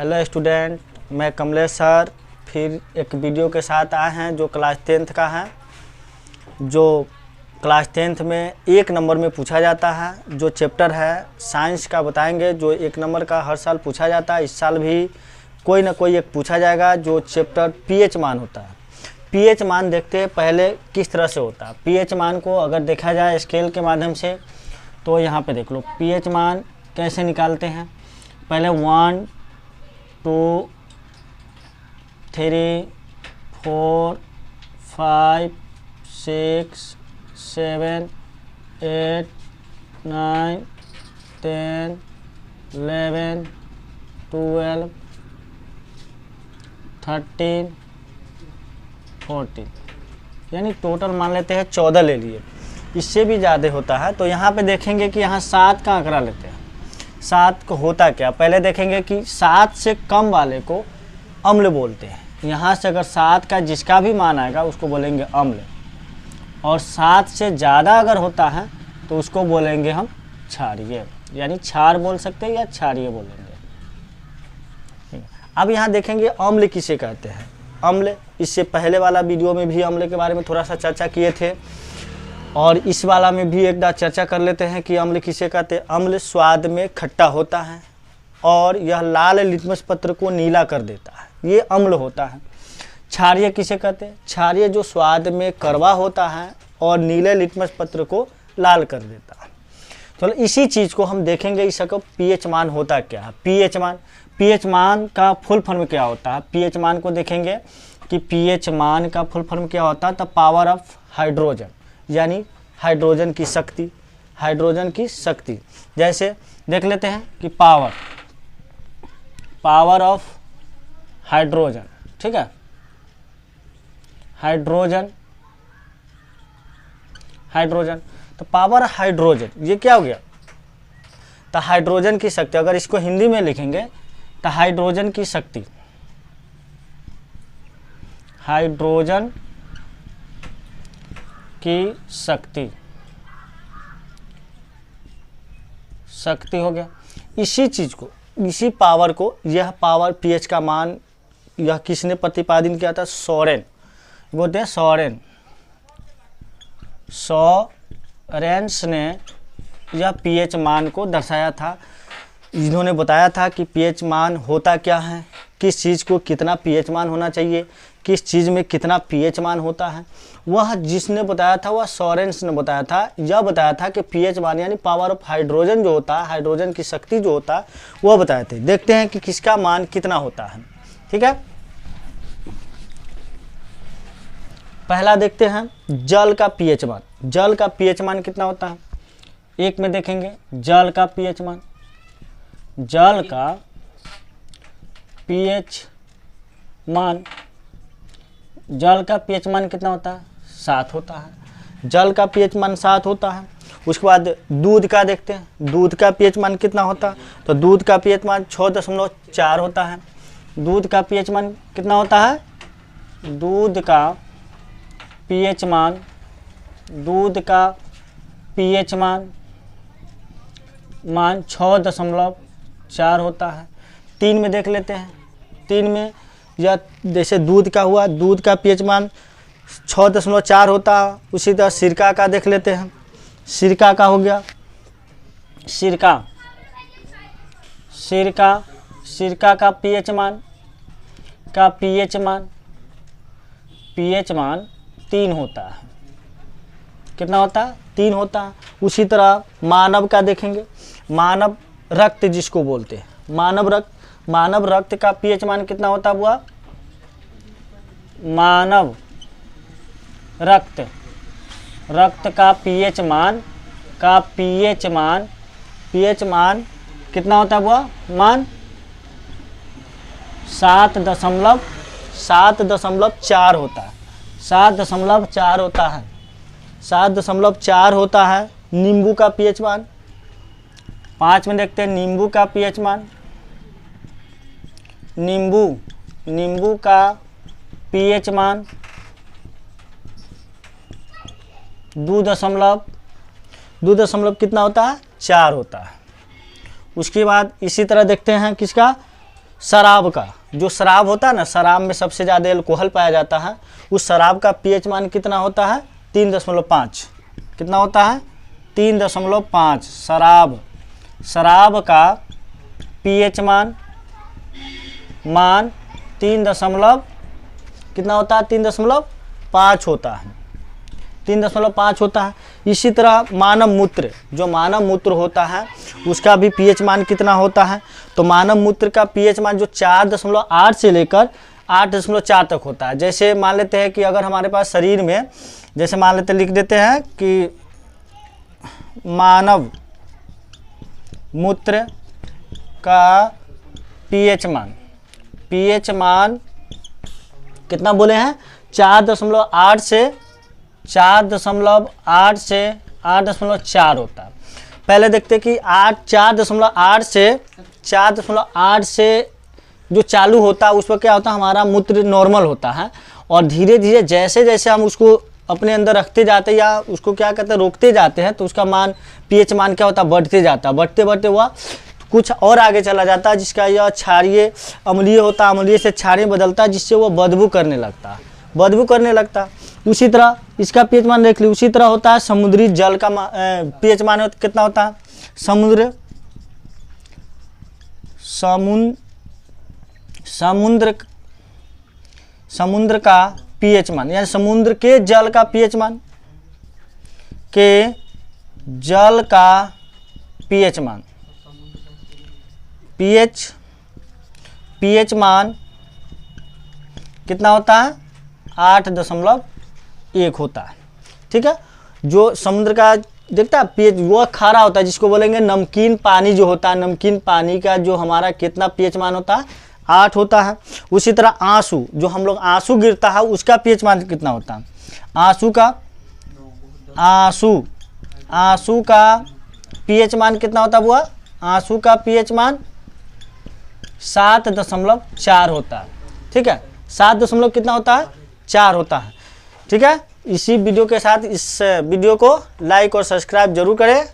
Hello student, मैं Kamlesh sir फिर एक वीडियो के साथ आए हैं जो क्लास 10th का है। जो क्लास 10th में 1 नंबर में पूछा जाता है, जो चैप्टर है साइंस का बताएंगे, जो 1 नंबर का हर साल पूछा जाता है। इस साल भी कोई ना कोई एक पूछा जाएगा, जो चैप्टर पीएच मान होता है। पीएच मान देखते हैं पहले किस तरह से होता है। पीएच मान को अगर देखा जाए स्केल के माध्यम से, तो यहाँ पे देख लो पीएच मान कैसे निकालते हैं। पहले 1 2 3 4 5 6 7 8 9 10 11 12 13 14, यानी टोटल मान लेते हैं 14 ले लिए। इससे भी ज़्यादा होता है तो यहाँ पे देखेंगे कि यहाँ 7 का आंकड़ा लेते हैं। 7 को होता क्या, पहले देखेंगे कि 7 से कम वाले को अम्ल बोलते हैं। यहाँ से अगर 7 का जिसका भी मान आएगा उसको बोलेंगे अम्ल, और 7 से ज़्यादा अगर होता है तो उसको बोलेंगे हम क्षारीय, यानी क्षार बोल सकते हैं या क्षारीय बोलेंगे। अब यहाँ देखेंगे अम्ल किसे कहते हैं। अम्ल, इससे पहले वाला वीडियो में भी अम्ल के बारे में थोड़ा सा चर्चा किए थे, और इस वाला में भी एक बार चर्चा कर लेते हैं कि अम्ल किसे कहते हैं। अम्ल स्वाद में खट्टा होता है और यह लाल लिटमस पत्र को नीला कर देता है, ये अम्ल होता है। क्षारीय किसे कहते हैं। क्षारीय जो स्वाद में कड़वा होता है और नीले लिटमस पत्र को लाल कर देता है। तो इसी चीज़ को हम देखेंगे, इसका पीएच मान होता क्या है। पीएच मान का फुल फॉर्म क्या होता है। पीएच मान को देखेंगे कि पीएच मान का फुल फॉर्म क्या होता है। तो पावर ऑफ हाइड्रोजन, यानी हाइड्रोजन की शक्ति, हाइड्रोजन की शक्ति। जैसे देख लेते हैं कि पावर ऑफ हाइड्रोजन, ठीक है। हाइड्रोजन तो पावर हाइड्रोजन, ये क्या हो गया। तो हाइड्रोजन की शक्ति, अगर इसको हिंदी में लिखेंगे तो हाइड्रोजन की शक्ति, हाइड्रोजन की शक्ति हो गया। इसी चीज को, इसी पावर को, यह पावर पीएच का मान यह किसने प्रतिपादन किया था। सोरेन बोलते हैं, सोरेन्स ने यह पीएच मान को दर्शाया था। इन्होंने बताया था कि पीएच मान होता क्या है, किस चीज़ को कितना पीएच मान होना चाहिए, किस चीज़ में कितना पीएच मान होता है। वह जिसने बताया था वह सोरेन्स ने बताया था। यह बताया था कि पीएच मान यानी पावर ऑफ हाइड्रोजन जो होता है, हाइड्रोजन की शक्ति जो होता है, वह बताए थे। देखते हैं कि किसका मान कितना होता है, ठीक है। पहला देखते हैं जल का पीएच मान। जल का पीएच मान कितना होता है। एक में देखेंगे जल का पीएच मान। जल का पीएच मान, जल का पीएच मान कितना होता है, 7 होता है। जल का पीएच मान 7 होता है। उसके बाद दूध का देखते हैं, दूध का पीएच मान कितना होता है। तो दूध का पीएच मान 6.4 होता है। दूध का पीएच मान कितना होता है। दूध का पीएच मान, दूध का पीएच मान 6.4 होता है। 3 में देख लेते हैं। 3 में या जैसे दूध का हुआ, दूध का पीएच मान 6.4 होता है। उसी तरह सिरका का देख लेते हैं। सिरका का हो गया, सिरका का पीएच मान 3 होता है। कितना होता है, 3 होता है। उसी तरह मानव का देखेंगे। मानव रक्त जिसको बोलते हैं, मानव रक्त का पीएच मान कितना होता हुआ। मानव रक्त का पीएच मान कितना होता हुआ। मान 7.4 होता है। 7.4 होता है। 7.4 होता है। नींबू का पीएच मान 5 में देखते हैं। नींबू का पीएच मान, नींबू का पीएच मान 2 दशमलव कितना होता है 4 होता है। उसके बाद इसी तरह देखते हैं किसका शराब का, जो शराब होता है ना, शराब में सबसे ज़्यादा अल्कोहल पाया जाता है, उस शराब का पीएच मान कितना होता है? 3.5। कितना होता है? 3.5। शराब का पीएच मान 3 कितना होता है? 3.5 होता है। 3.5 होता है। इसी तरह मानव मूत्र, जो मानव मूत्र होता है उसका भी पीएच मान कितना होता है? तो मानव मूत्र का पीएच मान जो 4.8 से लेकर 8.4 तक होता है। जैसे मान लेते हैं कि अगर हमारे पास शरीर में, जैसे मान लेते लिख देते हैं कि मानव मूत्र का पीएच मान कितना बोले हैं? 4.8 से 8.4 होता है। पहले देखते कि 4.8 से जो चालू होता है उस पर क्या होता है? हमारा मूत्र नॉर्मल होता है, और धीरे धीरे जैसे जैसे हम उसको अपने अंदर रखते जाते हैं या उसको क्या कहते हैं, रोकते जाते हैं, तो उसका मान पीएच मान क्या होता है? बढ़ते जाता है। बढ़ते बढ़ते हुआ कुछ और आगे चला जाता है, जिसका यह क्षारीय अम्लीय होता है, अम्लीय से क्षारीय बदलता है, जिससे वो बदबू करने लगता है। उसी तरह इसका पीएच मान देख ली। उसी तरह होता है समुद्री जल का पीएच मान कितना होता है? समुद्र का पीएच मान, यानी समुद्र के जल का पीएच मान पीएच मान कितना होता है? 8.1 होता है। ठीक है। जो समुद्र का देखता है पीएच, वो खारा होता है, जिसको बोलेंगे नमकीन पानी जो होता है, नमकीन पानी का जो हमारा कितना पीएच मान होता है? 8 होता है। उसी तरह आंसू, जो हम लोग आंसू गिरता है उसका पीएच मान कितना होता है? आंसू का पीएच मान कितना होता है बुआ? आंसू का पीएच मान 7.4 होता है। ठीक है, 7 कितना होता है? 4 होता है। ठीक है। इसी वीडियो के साथ इस वीडियो को लाइक और सब्सक्राइब जरूर करें।